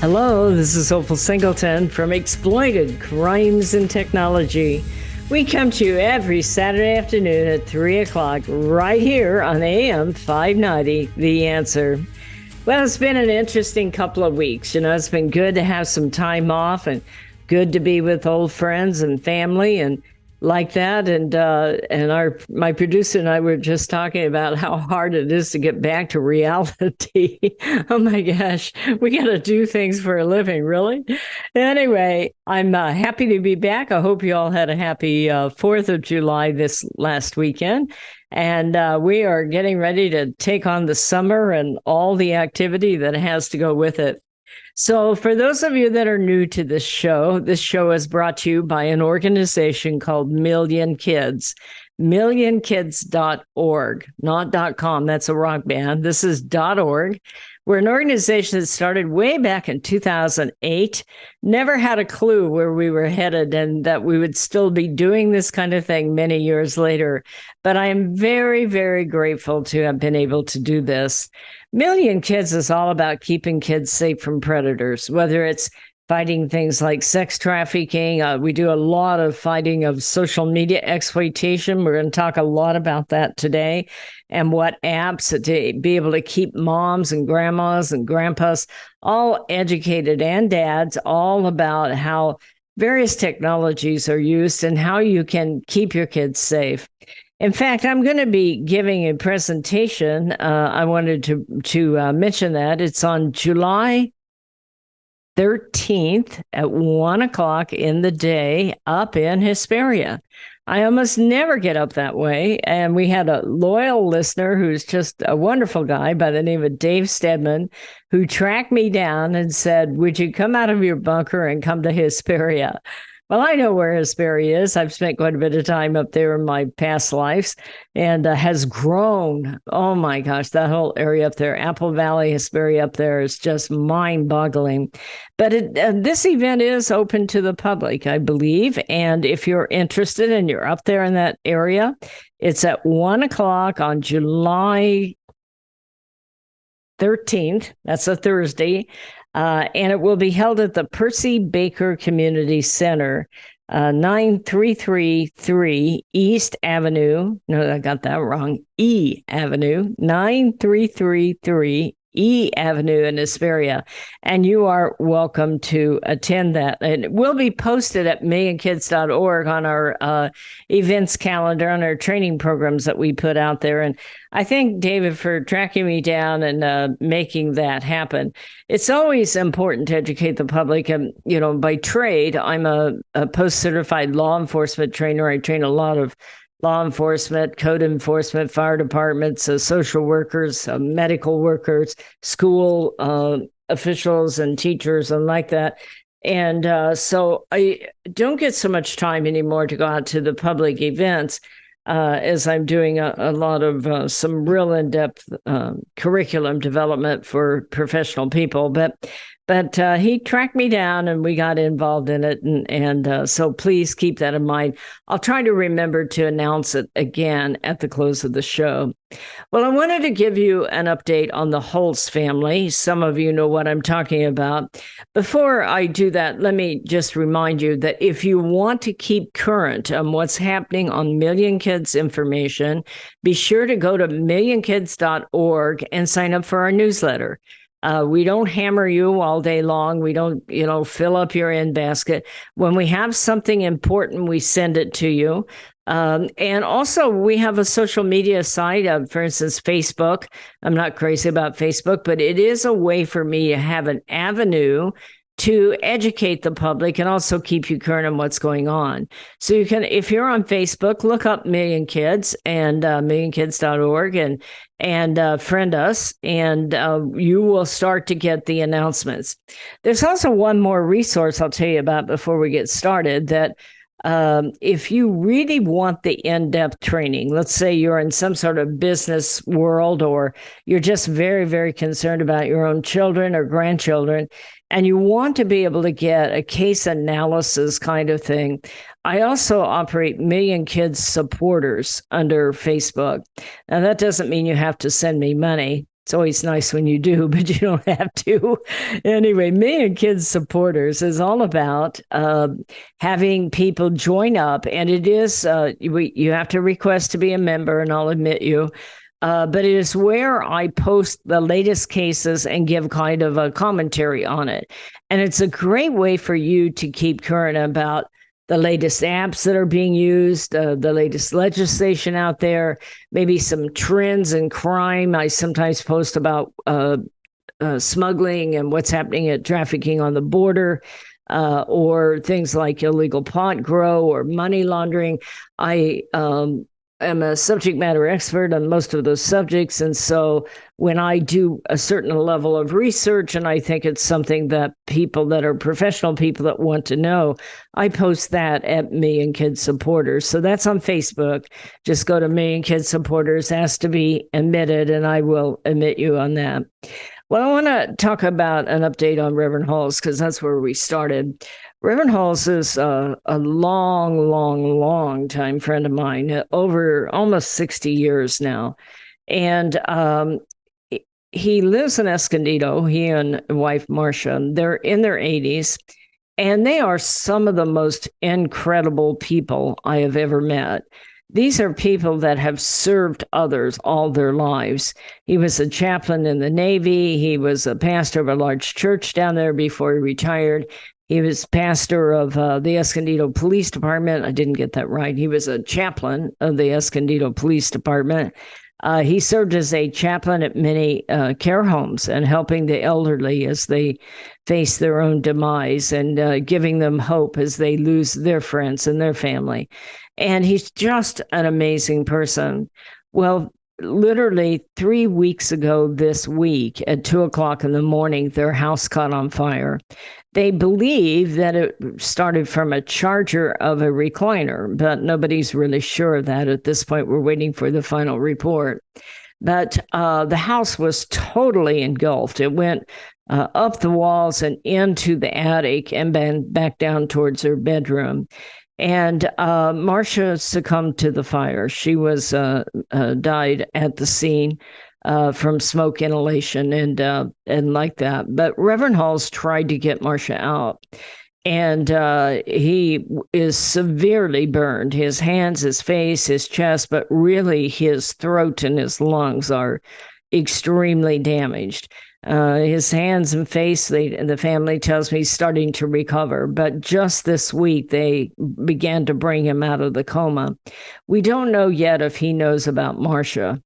Hello, this is Opal Singleton from Exploited Crimes and Technology. We come to you every Saturday afternoon at 3 o'clock right here on AM 590, The Answer. Well, it's been an interesting couple of weeks. It's been good to have some time off and good to be with old friends and family and like that. And my producer and I were just talking about how hard it is to get back to reality. Oh my gosh, we got to do things for a living, really. Anyway, I'm happy to be back. I hope you all had a happy 4th of July this last weekend. And we are getting ready to take on the summer and all the activity that has to go with it. So for those of you that are new to this show is brought to you by an organization called Million Kids, millionkids.org, not .com. That's a rock band. This is .org. We're an organization that started way back in 2008, never had a clue where we were headed and that we would still be doing this kind of thing many years later. But I am very, very grateful to have been able to do this. Million Kids is all about keeping kids safe from predators, whether it's fighting things like sex trafficking. We do a lot of fighting of social media exploitation. We're going to talk a lot about that today and what apps to be able to keep moms and grandmas and grandpas all educated and dads, all about how various technologies are used and how you can keep your kids safe. In fact, I'm going to be giving a presentation. I wanted to mention that. It's on July 13th at 1 o'clock in the day up in Hesperia. I almost never get up that way. And we had a loyal listener who's just a wonderful guy by the name of Dave Stedman, who tracked me down and said, would you come out of your bunker and come to Hesperia? Well, I know where Hesperia is. I've spent quite a bit of time up there in my past lives and has grown. Oh my gosh, that whole area up there, Apple Valley, Hesperia up there is just mind-boggling. But this event is open to the public, I believe. And if you're interested and you're up there in that area, it's at 1 o'clock on July 13th. That's a Thursday. And it will be held at the Percy Baker Community Center, 9333 East Avenue. No, I got that wrong. E Avenue, 9333 E Avenue in Hesperia. And you are welcome to attend that. And it will be posted at millionkids.org on our events calendar, on our training programs that we put out there. And I thank David for tracking me down and making that happen. It's always important to educate the public. And, by trade, I'm a post-certified law enforcement trainer. I train a lot of law enforcement, code enforcement, fire departments, social workers, medical workers, school officials and teachers and like that. And so I don't get so much time anymore to go out to the public events as I'm doing a lot of some real in-depth curriculum development for professional people. But he tracked me down and we got involved in it. And so please keep that in mind. I'll try to remember to announce it again at the close of the show. Well, I wanted to give you an update on the Holtz family. Some of you know what I'm talking about. Before I do that, let me just remind you that if you want to keep current on what's happening on Million Kids information, be sure to go to millionkids.org and sign up for our newsletter. We don't hammer you all day long. We don't, fill up your end basket. When we have something important, we send it to you. And also we have a social media site, for instance, Facebook. I'm not crazy about Facebook, but it is a way for me to have an avenue to educate the public and also keep you current on what's going on. So you can, if you're on Facebook, look up Million Kids and millionkids.org and friend us, and you will start to get the announcements. There's also one more resource I'll tell you about before we get started that if you really want the in-depth training, let's say you're in some sort of business world or you're just very, very concerned about your own children or grandchildren, and you want to be able to get a case analysis kind of thing, I also operate Million Kids supporters under Facebook. Now, that doesn't mean you have to send me money. It's always nice when you do, but you don't have to. Anyway, Million Kids Supporters is all about having people join up, and it is you have to request to be a member, and I'll admit you. But it is where I post the latest cases and give kind of a commentary on it. And it's a great way for you to keep current about the latest apps that are being used, the latest legislation out there, maybe some trends in crime. I sometimes post about smuggling and what's happening at trafficking on the border, or things like illegal pot grow or money laundering. I am a subject matter expert on most of those subjects. And so when I do a certain level of research and I think it's something that people that are professional people that want to know, I post that at Million Kids Supporters. So that's on Facebook. Just go to Million Kids Supporters, ask to be admitted, and I will admit you on that. Well, I want to talk about an update on Reverend Halls because that's where we started. Reverend Halls is a long time friend of mine, over almost 60 years now. And he lives in Escondido, he and wife Marcia. They're in their 80s, and they are some of the most incredible people I have ever met. These are people that have served others all their lives. He was a chaplain in the Navy. He was a pastor of a large church down there before he retired. He was pastor of the Escondido Police Department. I didn't get that right. He was a chaplain of the Escondido Police Department. He served as a chaplain at many care homes and helping the elderly as they face their own demise and giving them hope as they lose their friends and their family. And he's just an amazing person. Well, literally 3 weeks ago this week at 2:00 in the morning, their house caught on fire. They believe that it started from a charger of a recliner, but nobody's really sure of that at this point. We're waiting for the final report. But the house was totally engulfed. It went up the walls and into the attic and then back down towards her bedroom. And Marcia succumbed to the fire. She was died at the scene from smoke inhalation and like that. But Reverend Halls tried to get Marcia out, and he is severely burned. His hands, his face, his chest, but really his throat and his lungs are extremely damaged. His hands and face, the family tells me, he's starting to recover. But just this week, they began to bring him out of the coma. We don't know yet if he knows about Marcia,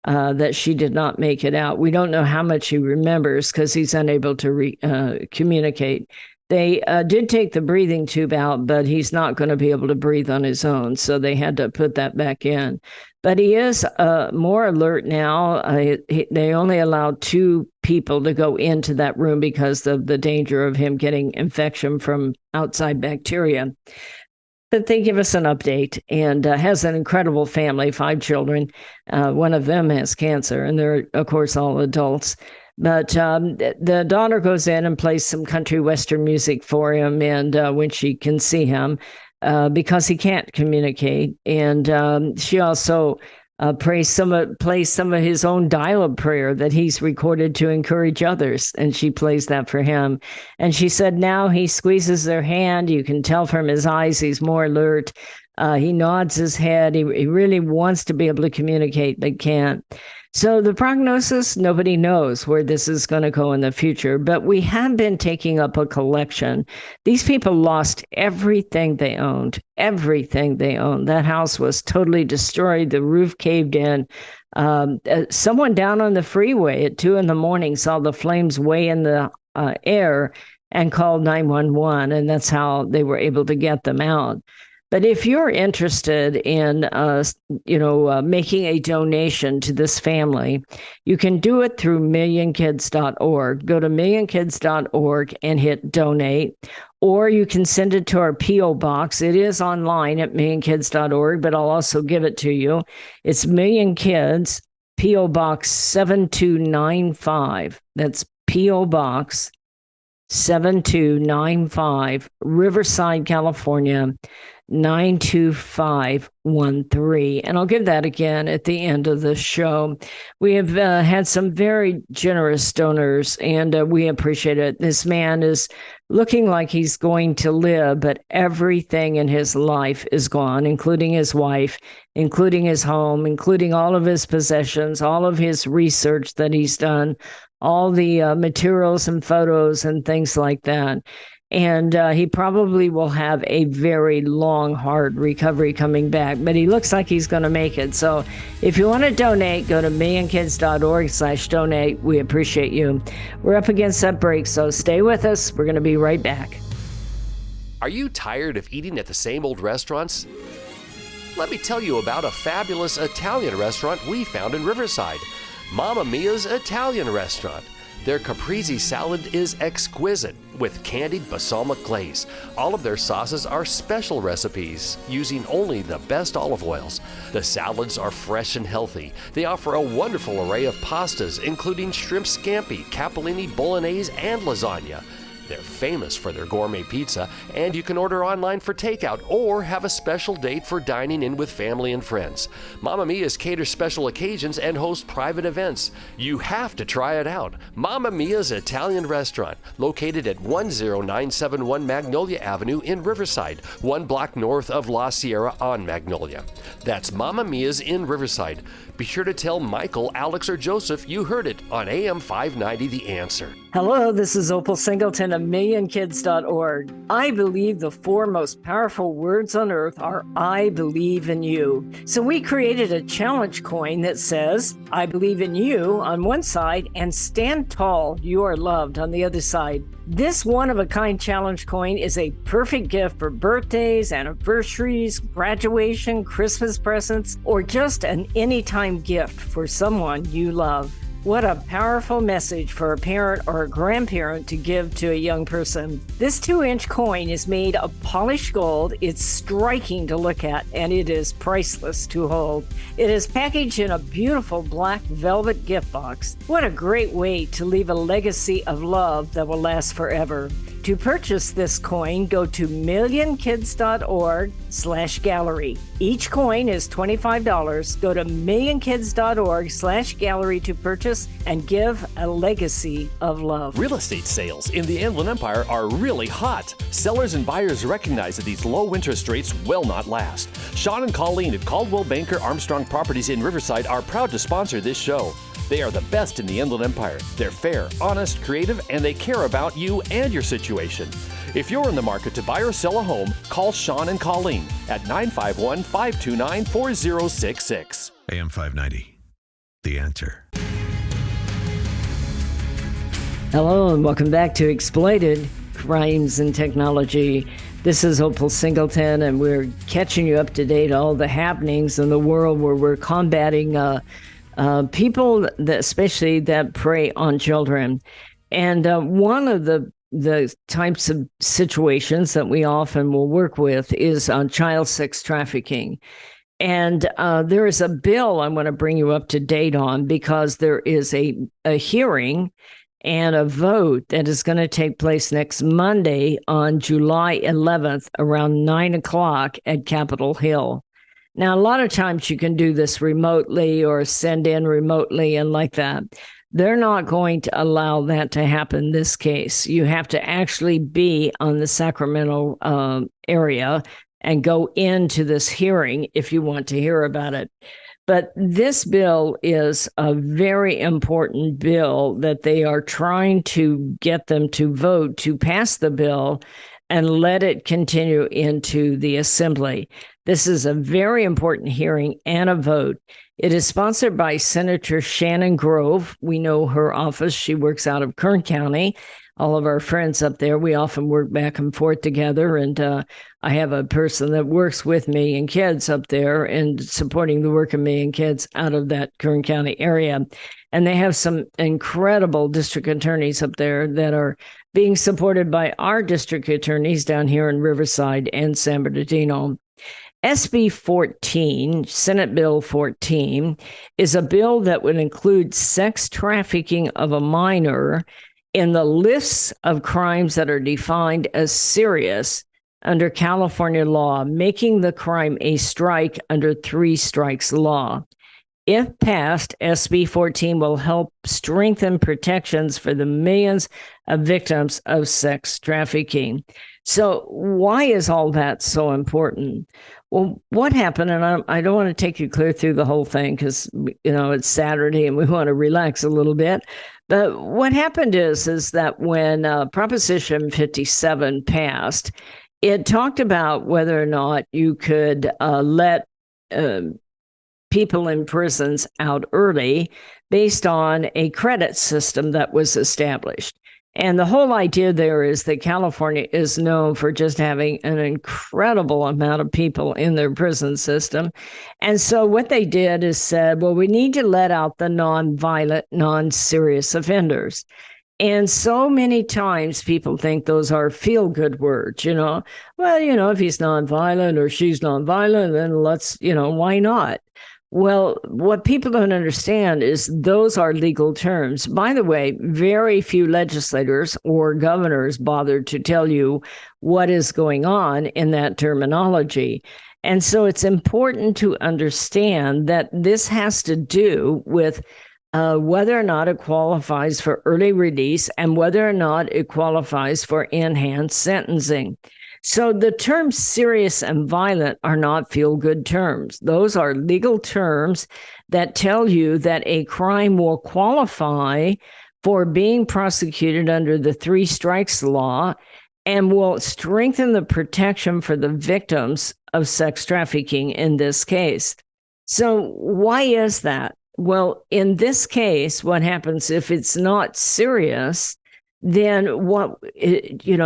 that she did not make it out. We don't know how much he remembers because he's unable to communicate. They did take the breathing tube out, but he's not going to be able to breathe on his own. So they had to put that back in. But he is more alert now. They only allowed 2 people to go into that room because of the danger of him getting infection from outside bacteria. But they give us an update, and has an incredible family, 5 children. One of them has cancer, and they're, of course, all adults. But the daughter goes in and plays some country western music for him, and when she can see him, because he can't communicate. And she also plays some of his own dial-up prayer that he's recorded to encourage others, and she plays that for him. And she said now he squeezes their hand. You can tell from his eyes he's more alert. He nods his head. He really wants to be able to communicate, but can't. So the prognosis, nobody knows where this is going to go in the future, but we have been taking up a collection. These people lost everything they owned, everything they owned. That house was totally destroyed. The roof caved in. Someone down on the freeway at 2 a.m. saw the flames way in the air and called 911, and that's how they were able to get them out. But if you're interested in, making a donation to this family, you can do it through millionkids.org. Go to millionkids.org and hit donate, or you can send it to our P.O. box. It is online at millionkids.org, but I'll also give it to you. It's Million Kids, P.O. Box 7295. That's P.O. Box 7295, Riverside, California, 92513. And I'll give that again at the end of the show. We have had some very generous donors, and we appreciate it. This man is looking like he's going to live, but everything in his life is gone, including his wife, including his home, including all of his possessions, all of his research that he's done, all the materials and photos and things like that. And he probably will have a very long, hard recovery coming back, but he looks like he's going to make it. So if you want to donate, go to millionkids.org/donate. We appreciate you. We're up against that break, so stay with us. We're going to be right back. Are you tired of eating at the same old restaurants? Let me tell you about a fabulous Italian restaurant we found in Riverside, Mamma Mia's Italian Restaurant. Their caprese salad is exquisite with candied balsamic glaze. All of their sauces are special recipes using only the best olive oils. The salads are fresh and healthy. They offer a wonderful array of pastas, including shrimp scampi, capellini, bolognese, and lasagna. They're famous for their gourmet pizza, and you can order online for takeout or have a special date for dining in with family and friends. Mamma Mia's caters special occasions and hosts private events. You have to try it out. Mamma Mia's Italian Restaurant, located at 10971 Magnolia Avenue in Riverside, 1 block north of La Sierra on Magnolia. That's Mamma Mia's in Riverside. Be sure to tell Michael, Alex, or Joseph you heard it on AM 590 The Answer. Hello, this is Opal Singleton of millionkids.org. I believe the 4 most powerful words on earth are I believe in you. So we created a challenge coin that says, I believe in you on one side and stand tall, you are loved on the other side. This one-of-a-kind challenge coin is a perfect gift for birthdays, anniversaries, graduation, Christmas presents, or just an anytime gift for someone you love. What a powerful message for a parent or a grandparent to give to a young person. This 2-inch coin is made of polished gold. It's striking to look at, and it is priceless to hold. It is packaged in a beautiful black velvet gift box. What a great way to leave a legacy of love that will last forever. To purchase this coin, go to millionkids.org/gallery. Each coin is $25. Go to millionkids.org/gallery to purchase and give a legacy of love. Real estate sales in the Inland Empire are really hot. Sellers and buyers recognize that these low interest rates will not last. Sean and Colleen at Caldwell Banker Armstrong Properties in Riverside are proud to sponsor this show. They are the best in the Inland Empire. They're fair, honest, creative, and they care about you and your situation. If you're in the market to buy or sell a home, call Sean and Colleen at 951-529-4066. AM 590, The Answer. Hello and welcome back to Exploited Crimes and Technology. This is Opal Singleton, and we're catching you up to date all the happenings in the world where we're combating people that, especially that prey on children. And one of the types of situations that we often will work with is child sex trafficking. And there is a bill I want to bring you up to date on, because there is a hearing and a vote that is going to take place next Monday on July 11th around 9 o'clock at Capitol Hill. Now, a lot of times you can do this remotely or send in remotely and like that. They're not going to allow that to happen in this case. You have to actually be on the Sacramento area and go into this hearing if you want to hear about it. But this bill is a very important bill that they are trying to get them to vote to pass the bill and let it continue into the assembly. This is a very important hearing and a vote. It is sponsored by Senator Shannon Grove. We know her office. She works out of Kern County. All of our friends up there, we often work back and forth together. And I have a person that works with me and kids up there and supporting the work of me and kids out of that Kern County area. And they have some incredible district attorneys up there that are being supported by our district attorneys down here in Riverside and San Bernardino. SB 14, Senate Bill 14, is a bill that would include sex trafficking of a minor in the lists of crimes that are defined as serious under California law, making the crime a strike under 3 strikes law. If passed, SB 14 will help strengthen protections for the millions of victims of sex trafficking. So why is all that so important? Well, what happened, and I don't want to take you clear through the whole thing because, it's Saturday and we want to relax a little bit. But what happened is that when Proposition 57 passed, it talked about whether or not you could let people in prisons out early based on a credit system that was established. And the whole idea there is that California is known for just having an incredible amount of people in their prison system. And so what they did is said, well, we need to let out the non-violent, non-serious offenders. And so many times people think those are feel-good words, well, if he's nonviolent or she's nonviolent, then let's, why not? Well, what people don't understand is those are legal terms. By the way, very few legislators or governors bothered to tell you what is going on in that terminology. And so it's important to understand that this has to do with whether or not it qualifies for early release and whether or not it qualifies for enhanced sentencing. So the terms serious and violent are not feel-good terms. Those are legal terms that tell you that a crime will qualify for being prosecuted under the 3 strikes law and will strengthen the protection for the victims of sex trafficking in this case. So why is that? Well, in this case, what happens if it's not serious, then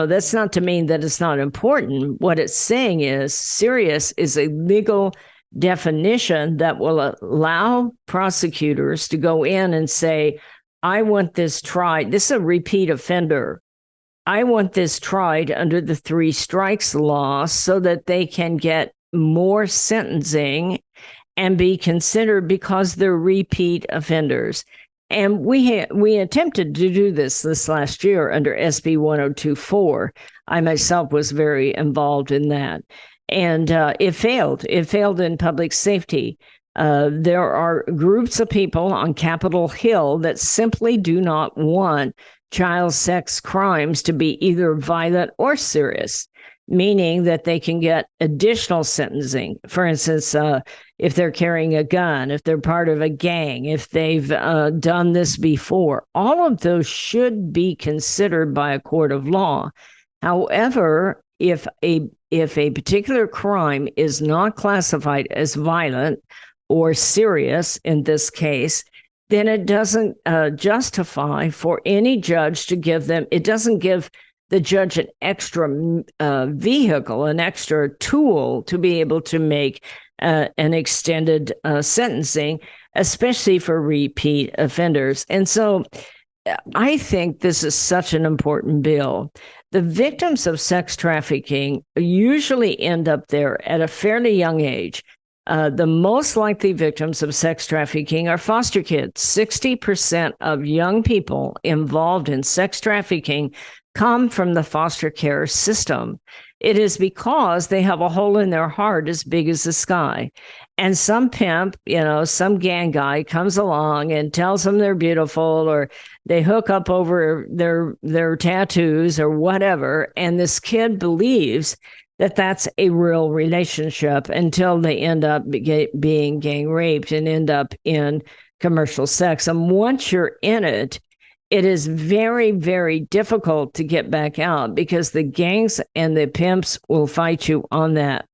that's not to mean that it's not important. What it's saying is serious is a legal definition that will allow prosecutors to go in and say, I want this tried. This is a repeat offender. I want this tried under the 3 strikes law so that they can get more sentencing and be considered because they're repeat offenders. And we attempted to do this last year under SB 1024. I myself was very involved in that. And it failed. It failed in public safety. There are groups of people on Capitol Hill that simply do not want child sex crimes to be either violent or serious, meaning that they can get additional sentencing. For instance, if they're carrying a gun, if they're part of a gang, if they've done this before, all of those should be considered by a court of law. However, if a particular crime is not classified as violent or serious in this case, then it doesn't justify for any judge to give them, it doesn't give the judge an extra vehicle, an extra tool to be able to make an extended sentencing, especially for repeat offenders. And so I think this is such an important bill. The victims of sex trafficking usually end up there at a fairly young age. The most likely victims of sex trafficking are foster kids. 60% of young people involved in sex trafficking come from the foster care system. It is because they have a hole in their heart as big as the sky. And some pimp, some gang guy comes along and tells them they're beautiful, or they hook up over their tattoos or whatever. And this kid believes that that's a real relationship until they end up being gang raped and end up in commercial sex. And once you're in it, it is very, very difficult to get back out because the gangs and the pimps will fight you on that.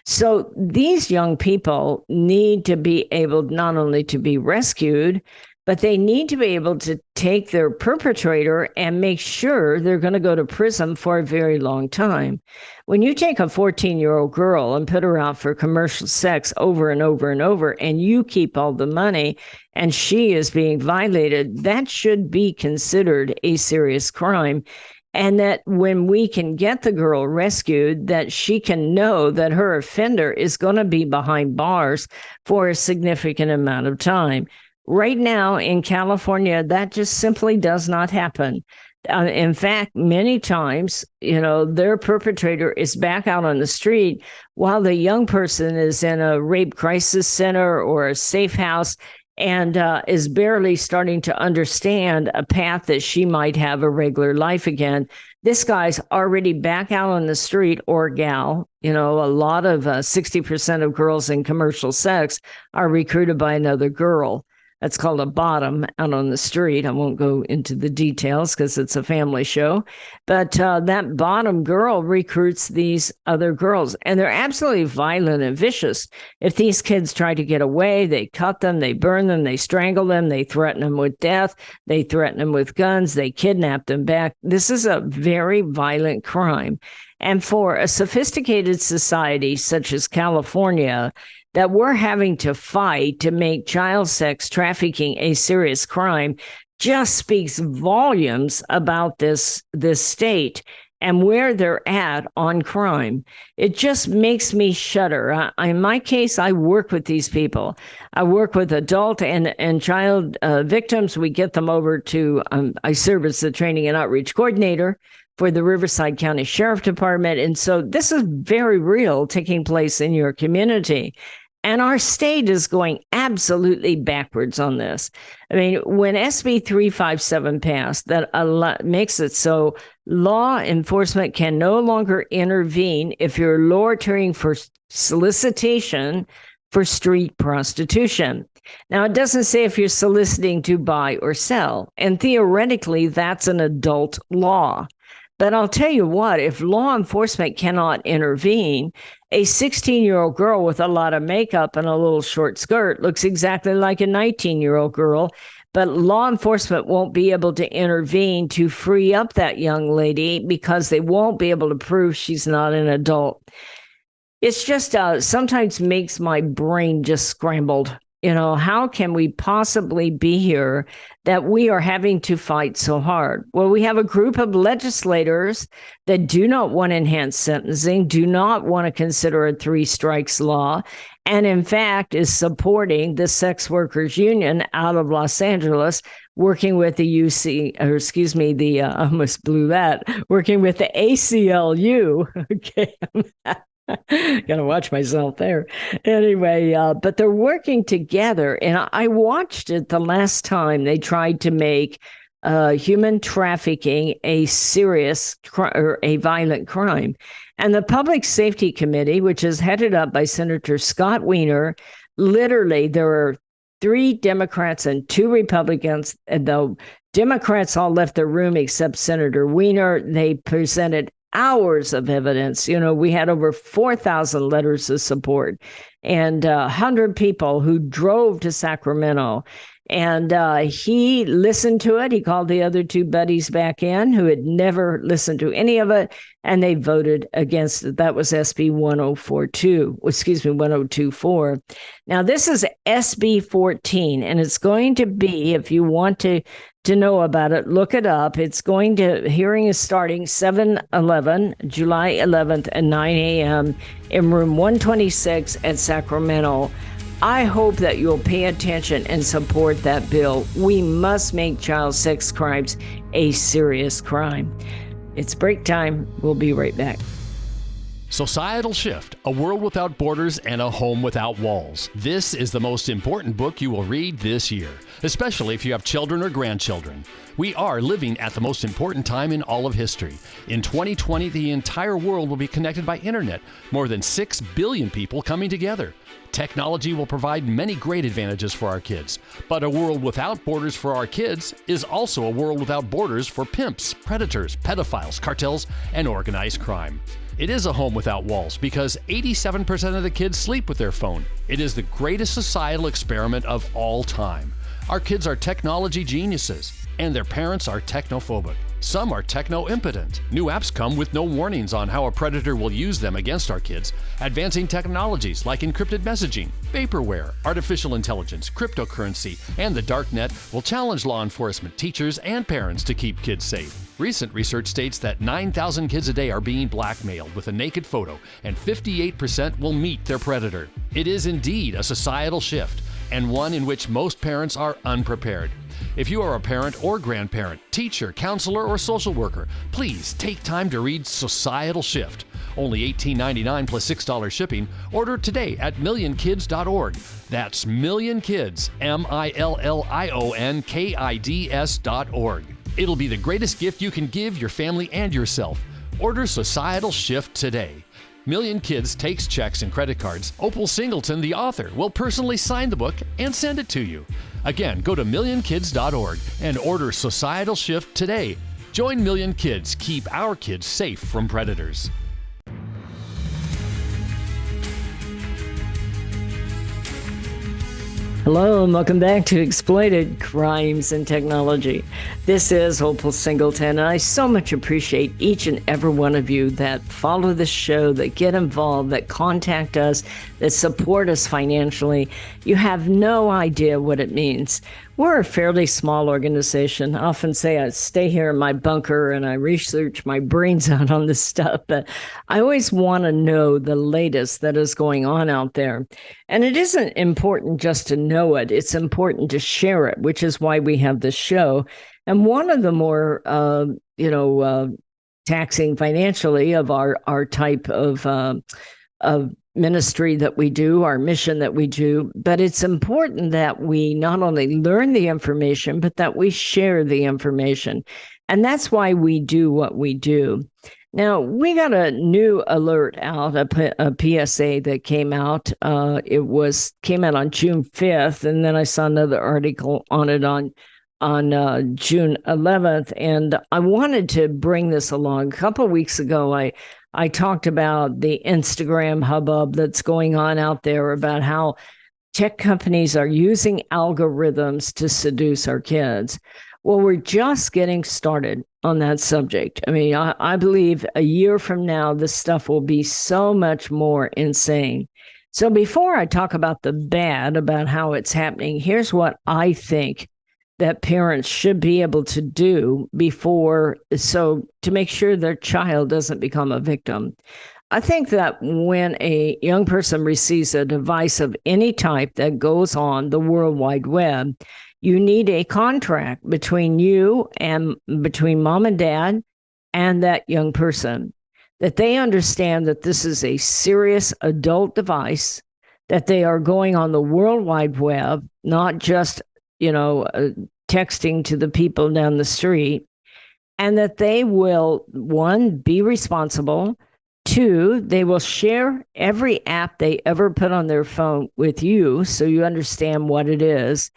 So these young people need to be able not only to be rescued, but they need to be able to take their perpetrator and make sure they're going to go to prison for a very long time. When you take a 14-year-old girl and put her out for commercial sex over and over and over, and you keep all the money and she is being violated, that should be considered a serious crime. And that when we can get the girl rescued, that she can know that her offender is going to be behind bars for a significant amount of time. Right now in California, that just simply does not happen. In fact, many times, their perpetrator is back out on the street while the young person is in a rape crisis center or a safe house and is barely starting to understand a path that she might have a regular life again. This guy's already back out on the street, or gal. A lot of 60% of girls in commercial sex are recruited by another girl. That's called a bottom out on the street. I won't go into the details because it's a family show. But that bottom girl recruits these other girls, and they're absolutely violent and vicious. If these kids try to get away, they cut them, they burn them, they strangle them, they threaten them with death, they threaten them with guns, they kidnap them back. This is a very violent crime. And for a sophisticated society such as California, that we're having to fight to make child sex trafficking a serious crime just speaks volumes about this state and where they're at on crime. It just makes me shudder. In my case, I work with these people. I work with adult and child victims. We get them over to, I serve as the training and outreach coordinator for the Riverside County Sheriff Department. And so this is very real taking place in your community. And our state is going absolutely backwards on this. I mean, when SB 357 passed, that makes it so law enforcement can no longer intervene if you're loitering for solicitation for street prostitution. Now, it doesn't say if you're soliciting to buy or sell. And theoretically, that's an adult law. But I'll tell you what, if law enforcement cannot intervene, a 16-year-old girl with a lot of makeup and a little short skirt looks exactly like a 19-year-old girl, but law enforcement won't be able to intervene to free up that young lady because they won't be able to prove she's not an adult. It's just sometimes makes my brain just scrambled. How can we possibly be here that we are having to fight so hard? Well, we have a group of legislators that do not want enhanced sentencing, do not want to consider a 3 strikes law, and in fact is supporting the sex workers union out of Los Angeles, working with the I almost blew that, working with the ACLU. Okay. Gotta watch myself there. Anyway, but they're working together. And I watched it the last time they tried to make human trafficking a serious or a violent crime. And the Public Safety Committee, which is headed up by Senator Scott Wiener, literally there are 3 Democrats and 2 Republicans. And the Democrats all left the room except Senator Wiener. They presented hours of evidence. We had over 4,000 letters of support and 100 people who drove to Sacramento. And he listened to it. He called the other 2 buddies back in who had never listened to any of it, and they voted against it. That was SB 1024. Now, this is SB 14, and it's going to be, if you want to know about it, look it up. Hearing is starting July 11th at 9 a.m. in room 126 at Sacramento. I hope that you'll pay attention and support that bill. We must make child sex crimes a serious crime. It's break time. We'll be right back. Societal Shift, A World Without Borders and a Home Without Walls. This is the most important book you will read this year, especially if you have children or grandchildren. We are living at the most important time in all of history. In 2020, the entire world will be connected by internet, more than 6 billion people coming together. Technology will provide many great advantages for our kids, but a world without borders for our kids is also a world without borders for pimps, predators, pedophiles, cartels, and organized crime. It is a home without walls because 87% of the kids sleep with their phone. It is the greatest societal experiment of all time. Our kids are technology geniuses, and their parents are technophobic. Some are techno-impotent. New apps come with no warnings on how a predator will use them against our kids. Advancing technologies like encrypted messaging, vaporware, artificial intelligence, cryptocurrency, and the dark net will challenge law enforcement, teachers, and parents to keep kids safe. Recent research states that 9,000 kids a day are being blackmailed with a naked photo, and 58% will meet their predator. It is indeed a societal shift. and one in which most parents are unprepared. If you are a parent or grandparent, teacher, counselor, or social worker, please take time to read Societal Shift. Only $18.99 plus $6 shipping. Order today at millionkids.org. That's millionkids, millionkids.org. It'll be the greatest gift you can give your family and yourself. Order Societal Shift today. Million Kids takes checks and credit cards. Opal Singleton, the author, will personally sign the book and send it to you. Again, go to millionkids.org and order Societal Shift today. Join Million Kids. Keep our kids safe from predators. Hello and welcome back to Exploited Crimes and Technology. This is Opal Singleton, and I so much appreciate each and every one of you that follow the show, that get involved, that contact us, that support us financially. You have no idea what it means. We're a fairly small organization. I often say I stay here in my bunker and I research my brains out on this stuff, but I always want to know the latest that is going on out there. And it isn't important just to know it. It's important to share it, which is why we have this show. And one of the more, taxing financially of our type of ministry that we do, our mission that we do, but it's important that we not only learn the information, but that we share the information. And that's why we do what we do. Now, we got a new alert out, a PSA that came out. It came out on June 5th, and then I saw another article on it on June 11th, and I wanted to bring this along. A couple of weeks ago, I talked about the Instagram hubbub that's going on out there about how tech companies are using algorithms to seduce our kids. Well, we're just getting started on that subject. I mean, I believe a year from now, this stuff will be so much more insane. So before I talk about the bad, about how it's happening, here's what I think that parents should be able to do to make sure their child doesn't become a victim. I think that when a young person receives a device of any type that goes on the World Wide Web, you need a contract between you and between mom and dad and that young person, that they understand that this is a serious adult device, that they are going on the World Wide Web, not just texting to the people down the street, and that they will, one, be responsible, two, they will share every app they ever put on their phone with you so you understand what it is,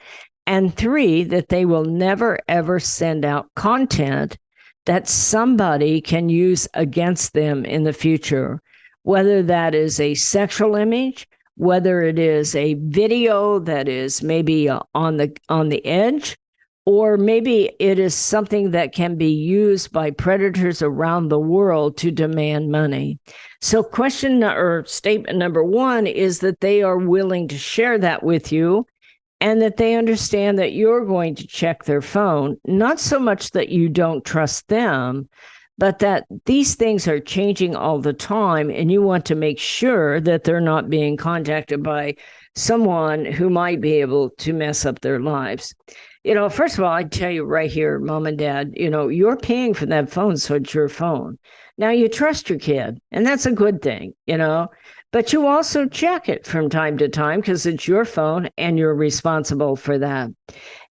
and three, that they will never, ever send out content that somebody can use against them in the future, whether that is a sexual image, whether it is a video that is maybe on the edge, or maybe it is something that can be used by predators around the world to demand money. So statement number one is that they are willing to share that with you, and that they understand that you're going to check their phone, not so much that you don't trust them, but that these things are changing all the time, and you want to make sure that they're not being contacted by someone who might be able to mess up their lives. First of all, I tell you right here, mom and dad, you're paying for that phone, so it's your phone. Now, you trust your kid, and that's a good thing, but you also check it from time to time because it's your phone and you're responsible for that.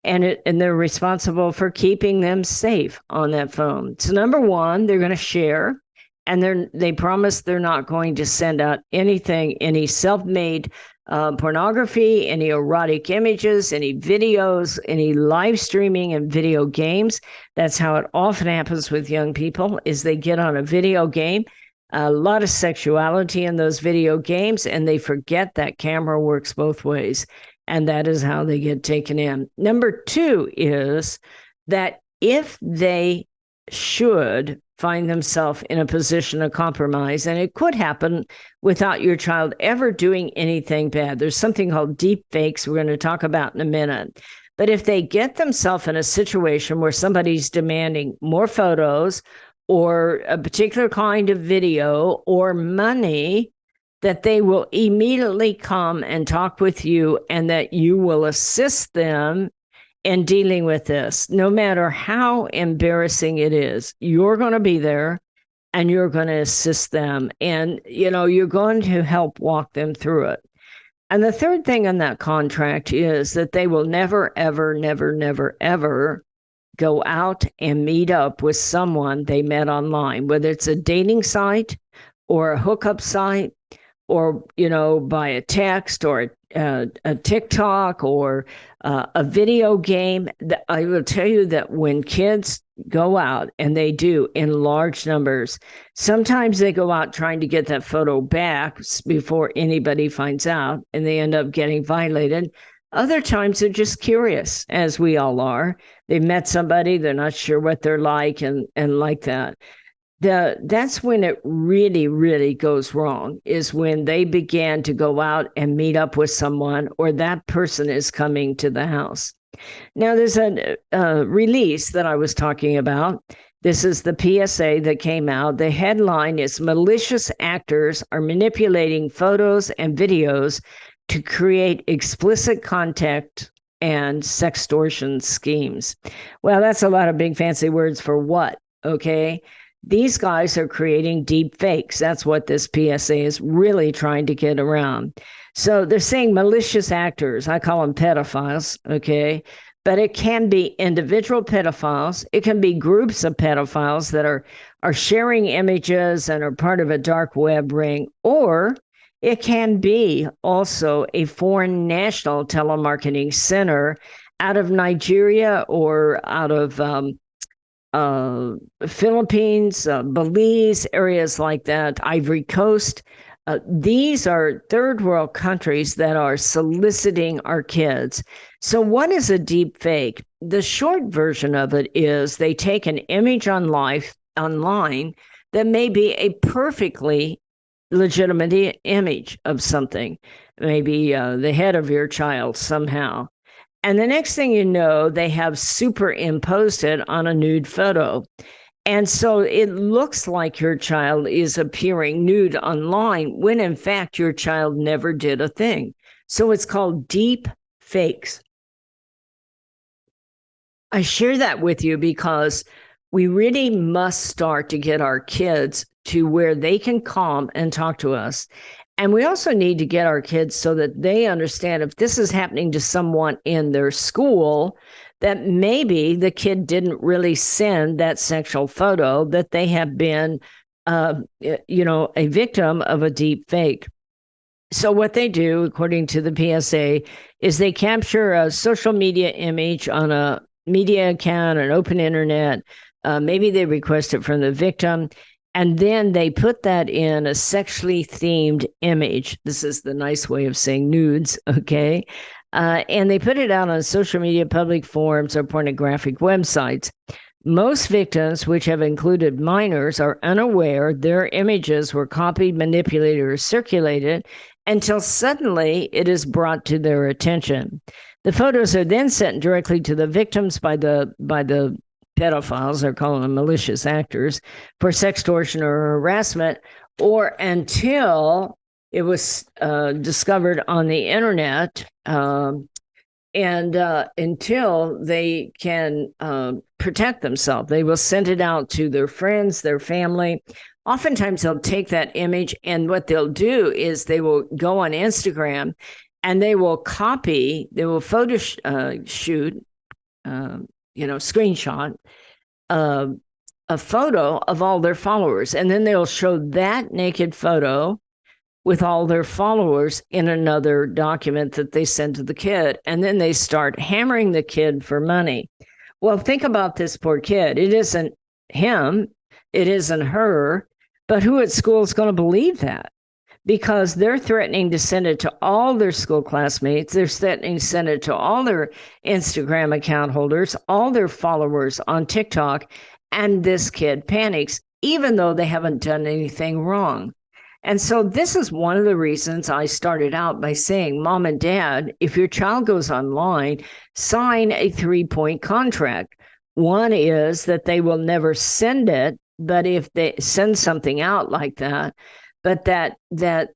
And they're responsible for keeping them safe on that phone. So number one, they're going to share, and they promise they're not going to send out anything, any self-made pornography, any erotic images, any videos, any live streaming and video games. That's how it often happens with young people, is they get on a video game, a lot of sexuality in those video games, and they forget that camera works both ways. And that is how they get taken in. Number two is that if they should find themselves in a position of compromise, and it could happen without your child ever doing anything bad. There's something called deep fakes we're going to talk about in a minute. But if they get themselves in a situation where somebody's demanding more photos or a particular kind of video or money, that they will immediately come and talk with you and that you will assist them in dealing with this. No matter how embarrassing it is, you're going to be there and you're going to assist them. And, you're going to help walk them through it. And the third thing in that contract is that they will never, ever, never, never, ever go out and meet up with someone they met online, whether it's a dating site or a hookup site or, by a text or a TikTok or a video game. I will tell you that when kids go out, and they do in large numbers, sometimes they go out trying to get that photo back before anybody finds out, and they end up getting violated. Other times they're just curious, as we all are. They met somebody, they're not sure what they're like, and like that. That's when it really, really goes wrong, is when they began to go out and meet up with someone, or that person is coming to the house. Now, there's a release that I was talking about. This is the PSA that came out. The headline is "Malicious Actors Are Manipulating Photos and Videos to Create Explicit Content and Sextortion Schemes." Well, that's a lot of big fancy words for what, okay? These guys are creating deep fakes. That's what this PSA is really trying to get around. So they're saying malicious actors. I call them pedophiles, okay? But it can be individual pedophiles. It can be groups of pedophiles that are sharing images and are part of a dark web ring. Or it can be also a foreign national telemarketing center out of Nigeria or out of Philippines, Belize, areas like that, Ivory Coast. These are third world countries that are soliciting our kids. So what is a deep fake? The short version of it is they take an image online that may be a perfectly legitimate image of something, maybe the head of your child somehow. And the next thing you know, they have superimposed it on a nude photo. And so it looks like your child is appearing nude online when in fact your child never did a thing. So it's called deep fakes. I share that with you because we really must start to get our kids to where they can come and talk to us. And we also need to get our kids so that they understand if this is happening to someone in their school, that maybe the kid didn't really send that sexual photo, that they have been, a victim of a deep fake. So what they do, according to the PSA, is they capture a social media image on a media account, an open internet. Maybe they request it from the victim. And then they put that in a sexually themed image. This is the nice way of saying nudes, okay? And they put it out on social media, public forums, or pornographic websites. Most victims, which have included minors, are unaware their images were copied, manipulated, or circulated until suddenly it is brought to their attention. The photos are then sent directly to the victims by the pedophiles, they're calling them malicious actors, for sextortion or harassment, or until it was discovered on the internet, and until they can protect themselves. They will send it out to their friends, their family. Oftentimes they'll take that image, and what they'll do is they will go on Instagram and they will photo shoot, screenshot a photo of all their followers. And then they'll show that naked photo with all their followers in another document that they send to the kid. And then they start hammering the kid for money. Well, think about this poor kid. It isn't him. It isn't her. But who at school is going to believe that? Because they're threatening to send it to all their school classmates. They're threatening to send it to all their Instagram account holders, all their followers on TikTok. And this kid panics, even though they haven't done anything wrong. And so this is one of the reasons I started out by saying, Mom and Dad, if your child goes online, sign a 3-point contract. One is that they will never send it, but if they send something out like that, but that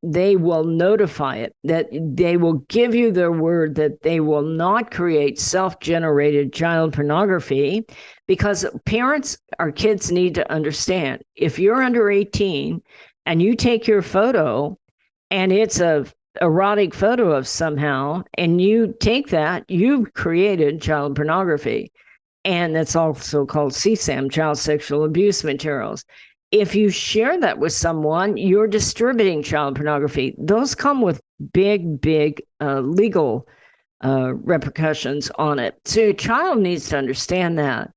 they will notify it, that they will give you their word that they will not create self-generated child pornography, because parents or kids need to understand, if you're under 18 and you take your photo and it's a erotic photo of somehow, and you take that, you've created child pornography. And that's also called CSAM, child sexual abuse materials. If you share that with someone, you're distributing child pornography. Those come with big legal repercussions on it. So your child needs to understand that.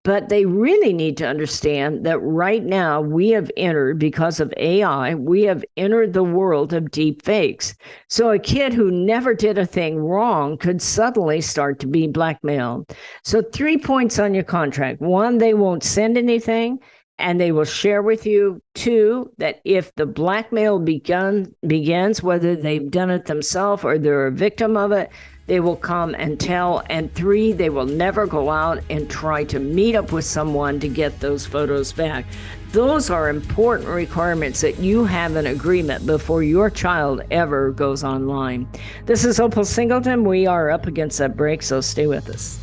But they really need to understand that right now we have entered, because of AI, we have entered the world of deep fakes. So a kid who never did a thing wrong could suddenly start to be blackmailed. So 3 points on your contract. 1, they won't send anything and they will share with you. 2, that if the blackmail begins, whether they've done it themselves or they're a victim of it, they will come and tell. And 3, they will never go out and try to meet up with someone to get those photos back. Those are important requirements that you have an agreement before your child ever goes online. This is Opal Singleton. We are up against that break, so stay with us.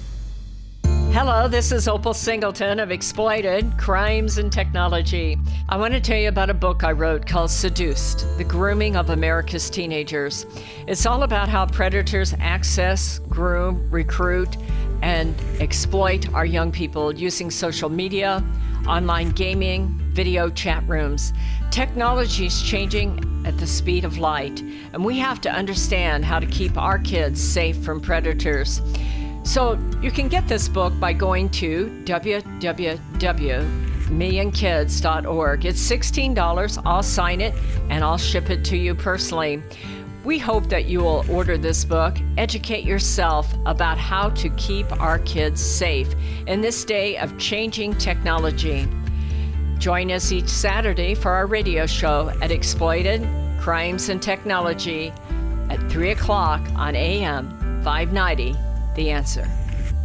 Hello, this is Opal Singleton of Exploited Crimes and Technology. I want to tell you about a book I wrote called Seduced: The Grooming of America's Teenagers. It's all about how predators access, groom, recruit, and exploit our young people using social media, online gaming, video chat rooms. Technology is changing at the speed of light, and we have to understand how to keep our kids safe from predators. So you can get this book by going to www.millionkids.org. It's $16. I'll sign it and I'll ship it to you personally. We hope that you will order this book, educate yourself about how to keep our kids safe in this day of changing technology. Join us each Saturday for our radio show at Exploited Crimes and Technology at 3 o'clock on AM 590. The Answer.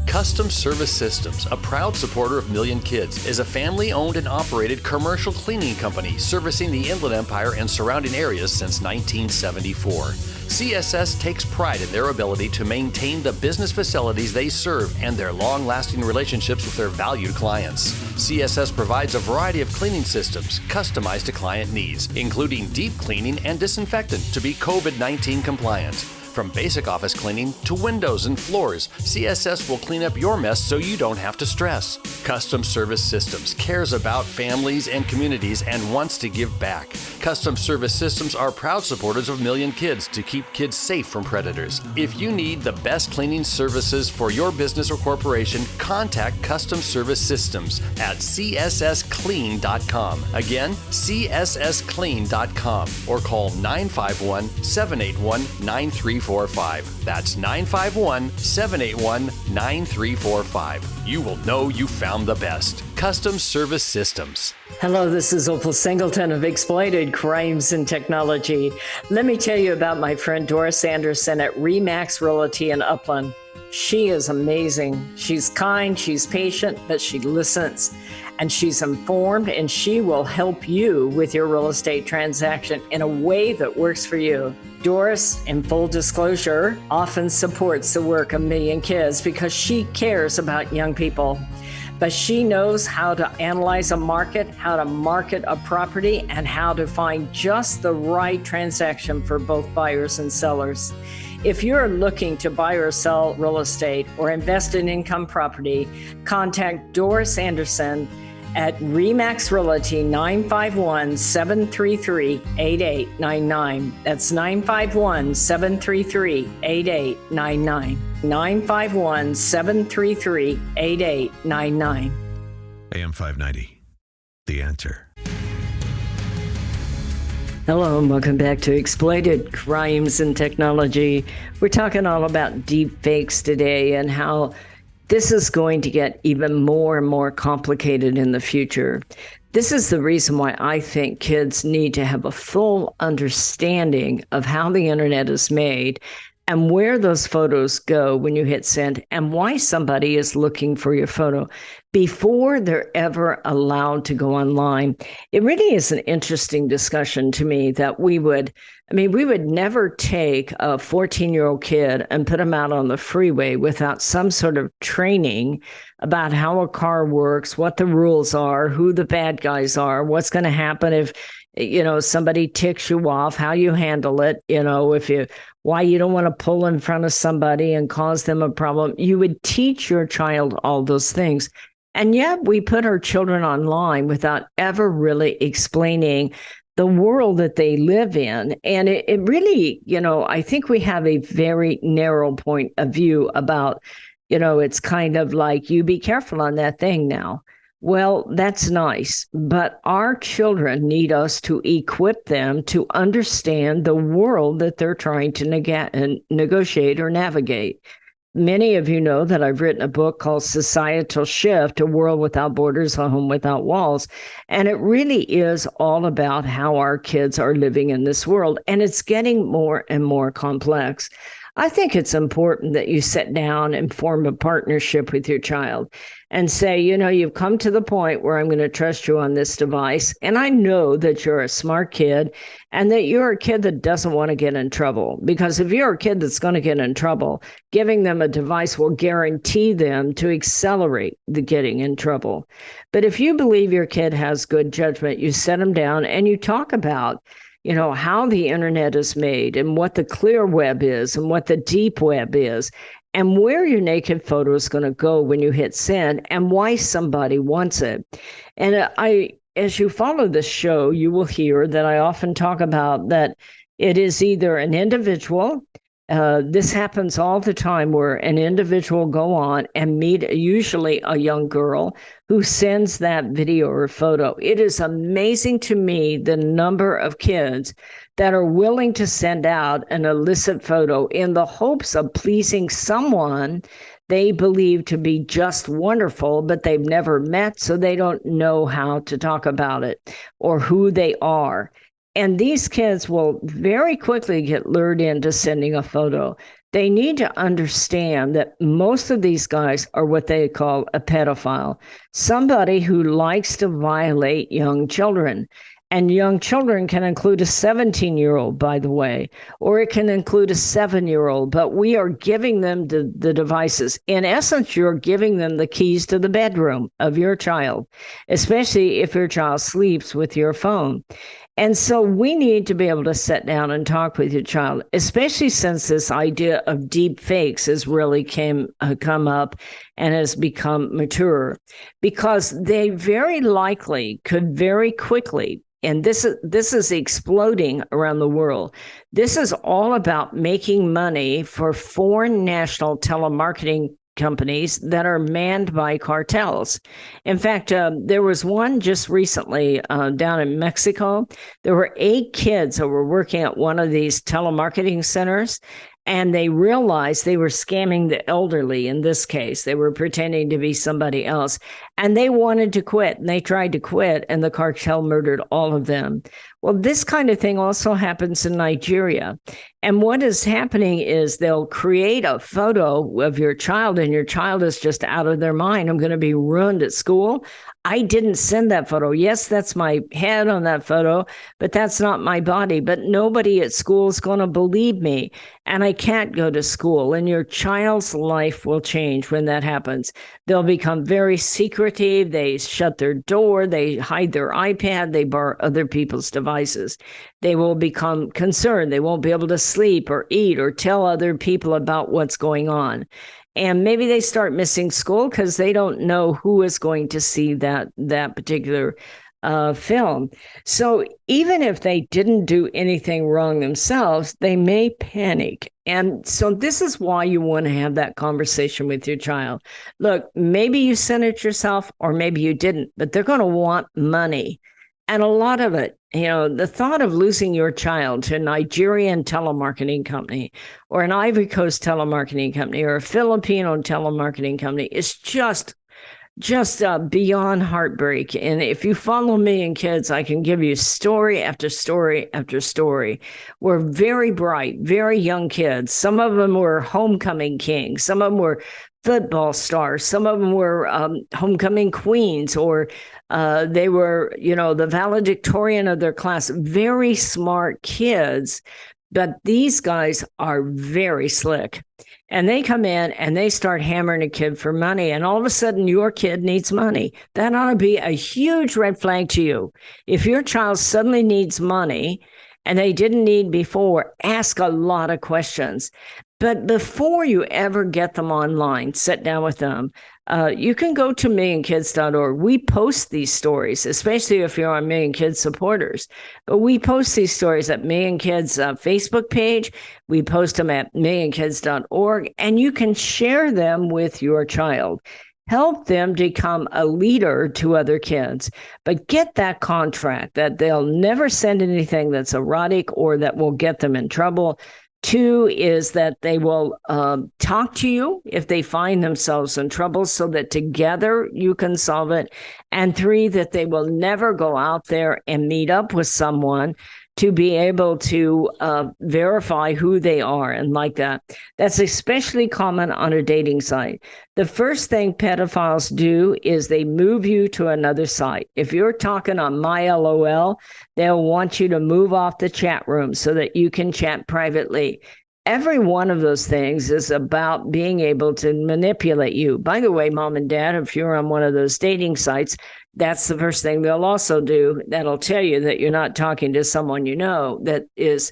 Custom Service Systems, a proud supporter of Million Kids, is a family-owned and operated commercial cleaning company servicing the Inland Empire and surrounding areas since 1974. CSS takes pride in their ability to maintain the business facilities they serve and their long-lasting relationships with their valued clients. CSS provides a variety of cleaning systems customized to client needs, including deep cleaning and disinfectant to be COVID-19 compliant. From basic office cleaning to windows and floors, CSS will clean up your mess so you don't have to stress. Custom Service Systems cares about families and communities and wants to give back. Custom Service Systems are proud supporters of Million Kids to keep kids safe from predators. If you need the best cleaning services for your business or corporation, contact Custom Service Systems at cssclean.com. Again, cssclean.com, or call 951-781-9345. That's 951-781-9345. You will know you found the best. Custom Service Systems. Hello, this is Opal Singleton of Exploited Crimes and Technology. Let me tell you about my friend Doris Anderson at Remax Realty in Upland. She is amazing. She's kind, she's patient, but she listens. And she's informed, and she will help you with your real estate transaction in a way that works for you. Doris, in full disclosure, often supports the work of Million Kids because she cares about young people. But she knows how to analyze a market, how to market a property, and how to find just the right transaction for both buyers and sellers. If you're looking to buy or sell real estate or invest in income property, contact Doris Anderson at Remax Realty 951-733-8899. That's 951-733-8899. 951-733-8899. AM 590. The Answer. Hello and welcome back to Exploited Crimes and Technology. We're talking all about deep fakes today and how this is going to get even more and more complicated in the future. This is the reason why I think kids need to have a full understanding of how the internet is made and where those photos go when you hit send and why somebody is looking for your photo before they're ever allowed to go online. It really is an interesting discussion to me that we would never take a 14-year-old kid and put him out on the freeway without some sort of training about how a car works, what the rules are, who the bad guys are, what's going to happen if somebody ticks you off, how you handle it, why you don't want to pull in front of somebody and cause them a problem. You would teach your child all those things. And yet we put our children online without ever really explaining the world that they live in. And it really, I think we have a very narrow point of view about, it's kind of like, you be careful on that thing now. Well, that's nice, but our children need us to equip them to understand the world that they're trying to negotiate or navigate. Many of you know that I've written a book called Societal Shift, A World Without Borders, A Home Without Walls. And it really is all about how our kids are living in this world. And it's getting more and more complex. I think it's important that you sit down and form a partnership with your child and say, you've come to the point where I'm going to trust you on this device. And I know that you're a smart kid and that you're a kid that doesn't want to get in trouble. Because if you're a kid that's going to get in trouble, giving them a device will guarantee them to accelerate the getting in trouble. But if you believe your kid has good judgment, you set them down and you talk about how the internet is made and what the clear web is and what the deep web is and where your naked photo is going to go when you hit send and why somebody wants it. And as you follow this show, you will hear that I often talk about that it is either an individual. This happens all the time where an individual go on and meet usually a young girl who sends that video or photo. It is amazing to me the number of kids that are willing to send out an illicit photo in the hopes of pleasing someone they believe to be just wonderful, but they've never met, so they don't know how to talk about it or who they are. And these kids will very quickly get lured into sending a photo. They need to understand that most of these guys are what they call a pedophile, somebody who likes to violate young children. And young children can include a 17-year-old, by the way, or it can include a 7-year-old, but we are giving them the devices. In essence, you're giving them the keys to the bedroom of your child, especially if your child sleeps with your phone. And so we need to be able to sit down and talk with your child, especially since this idea of deep fakes has really come up and has become mature, because they very likely could very quickly, and this is exploding around the world. This is all about making money for foreign national telemarketing companies that are manned by cartels. In fact, there was one just recently down in Mexico. There were 8 kids that were working at one of these telemarketing centers, and they realized they were scamming the elderly. In this case, they were pretending to be somebody else, and they wanted to quit, and they tried to quit, and the cartel murdered all of them. Well, this kind of thing also happens in Nigeria. And what is happening is they'll create a photo of your child, and your child is just out of their mind. I'm going to be ruined at school. I didn't send that photo. Yes, that's my head on that photo, but that's not my body. But nobody at school is going to believe me, and I can't go to school. And your child's life will change when that happens. They'll become very secretive. They shut their door. They hide their iPad. They borrow other people's devices. They will become concerned. They won't be able to sleep or eat or tell other people about what's going on. And maybe they start missing school because they don't know who is going to see that particular film. So even if they didn't do anything wrong themselves, they may panic. And so this is why you want to have that conversation with your child. Look, maybe you sent it yourself or maybe you didn't, but they're going to want money. And a lot of it, the thought of losing your child to a Nigerian telemarketing company or an Ivory Coast telemarketing company or a Filipino telemarketing company is just just beyond heartbreak. And if you follow me and kids, I can give you story after story after story. We're very bright, very young kids. Some of them were homecoming kings. Some of them were football stars. Some of them were homecoming queens, or they were, the valedictorian of their class. Very smart kids. But these guys are very slick. And they come in and they start hammering a kid for money. And all of a sudden, your kid needs money. That ought to be a huge red flag to you. If your child suddenly needs money and they didn't need before, ask a lot of questions. But before you ever get them online, sit down with them. You can go to millionkids.org. We post these stories, especially if you're on Million Kids supporters. But we post these stories at Million Kids Facebook page. We post them at millionkids.org, and you can share them with your child. Help them become a leader to other kids, but get that contract that they'll never send anything that's erotic or that will get them in trouble. 2 is that they will talk to you if they find themselves in trouble so that together you can solve it. And 3, that they will never go out there and meet up with someone to be able to verify who they are and like that. That's especially common on a dating site. The first thing pedophiles do is they move you to another site. If you're talking on MyLOL, they'll want you to move off the chat room so that you can chat privately. Every one of those things is about being able to manipulate you. By the way, mom and dad, if you're on one of those dating sites, that's the first thing they'll also do. That'll tell you that you're not talking to someone you know that is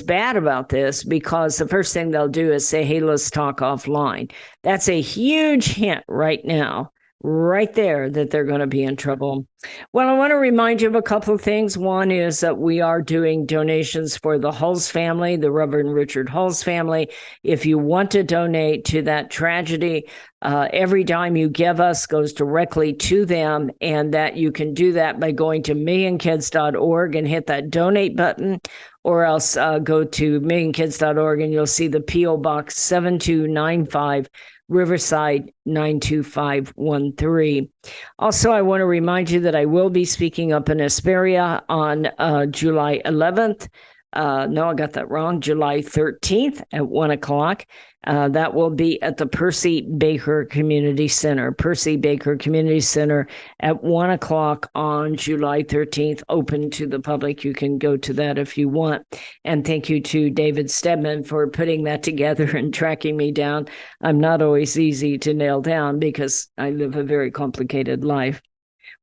bad about this, because the first thing they'll do is say, hey, let's talk offline. That's a huge hint right now, right there, that they're going to be in trouble. Well, I want to remind you of a couple of things. One is that we are doing donations for the Hulse family, the Reverend Richard Hulse family. If you want to donate to that tragedy, every dime you give us goes directly to them, and that you can do that by going to millionkids.org and hit that donate button, or else go to millionkids.org and you'll see the P.O. Box 7295, Riverside 92513. Also, I want to remind you that I will be speaking up in Hesperia on July 11th. No, I got that wrong. July 13th at 1 o'clock. That will be at the Percy Baker Community Center. Percy Baker Community Center at 1 o'clock on July 13th, open to the public. You can go to that if you want. And thank you to David Stedman for putting that together and tracking me down. I'm not always easy to nail down because I live a very complicated life.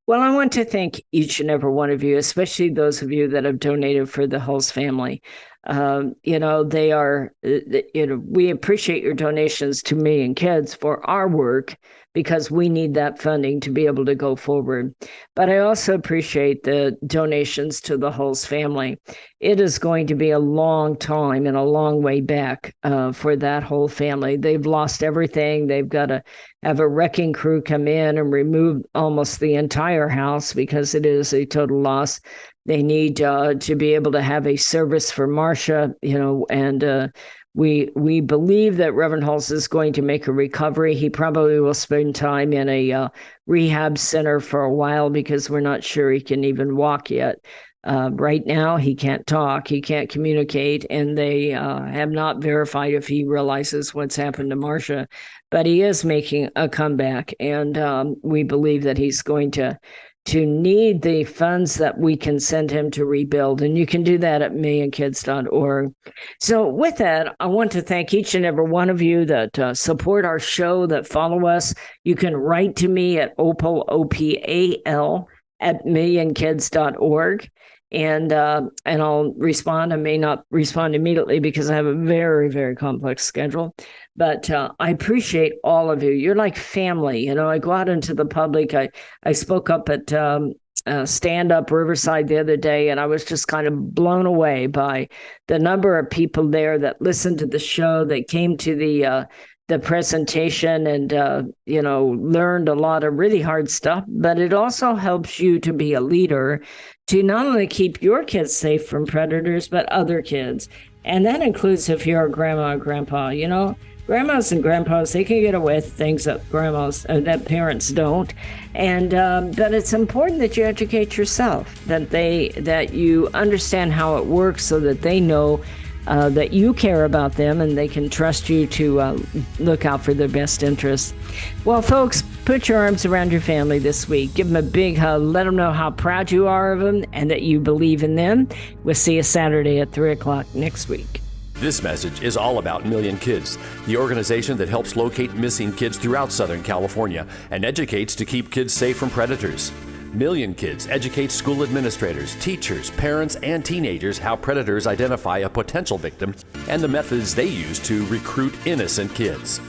Well, I want to thank each and every one of you, especially those of you that have donated for the Hulse family. They are, we appreciate your donations to me and kids for our work, because we need that funding to be able to go forward. But I also appreciate the donations to the Hulse family. It is going to be a long time and a long way back for that whole family. They've lost everything. They've got to have a wrecking crew come in and remove almost the entire house because it is a total loss. They need to be able to have a service for Marcia, and we believe that Reverend Hulse is going to make a recovery. He probably will spend time in a rehab center for a while because we're not sure he can even walk yet. Right now, he can't talk, he can't communicate, and they have not verified if he realizes what's happened to Marcia. But he is making a comeback, and we believe that he's going to need the funds that we can send him to rebuild. And you can do that at millionkids.org. So with that, I want to thank each and every one of you that support our show, that follow us. You can write to me at opal, OPAL, at millionkids.org. And I'll respond. I may not respond immediately because I have a very, very complex schedule. But I appreciate all of you. You're like family. I go out into the public. I spoke up at Stand Up Riverside the other day, and I was just kind of blown away by the number of people there that listened to the show, that came to the presentation and, learned a lot of really hard stuff. But it also helps you to be a leader, to not only keep your kids safe from predators, but other kids. And that includes if you're a grandma or grandpa. grandmas and grandpas, they can get away with things that that parents don't. And but it's important that you educate yourself, that you understand how it works, so that they know that you care about them and they can trust you to look out for their best interests. Well, folks, put your arms around your family this week. Give them a big hug. Let them know how proud you are of them and that you believe in them. We'll see you Saturday at 3 o'clock next week. This message is all about Million Kids, the organization that helps locate missing kids throughout Southern California and educates to keep kids safe from predators. Million Kids educates school administrators, teachers, parents, and teenagers how predators identify a potential victim and the methods they use to recruit innocent kids.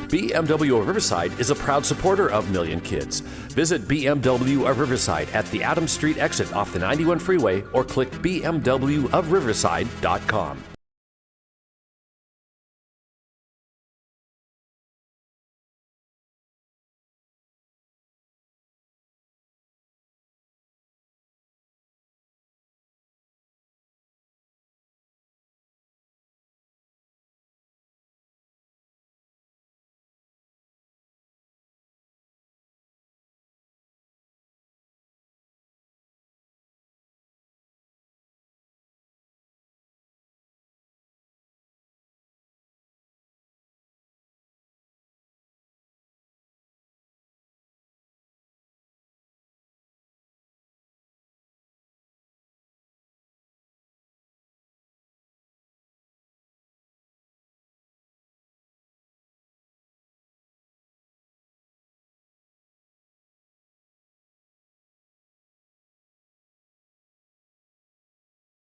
BMW of Riverside is a proud supporter of Million Kids. Visit BMW of Riverside at the Adams Street exit off the 91 freeway or click bmwofriverside.com.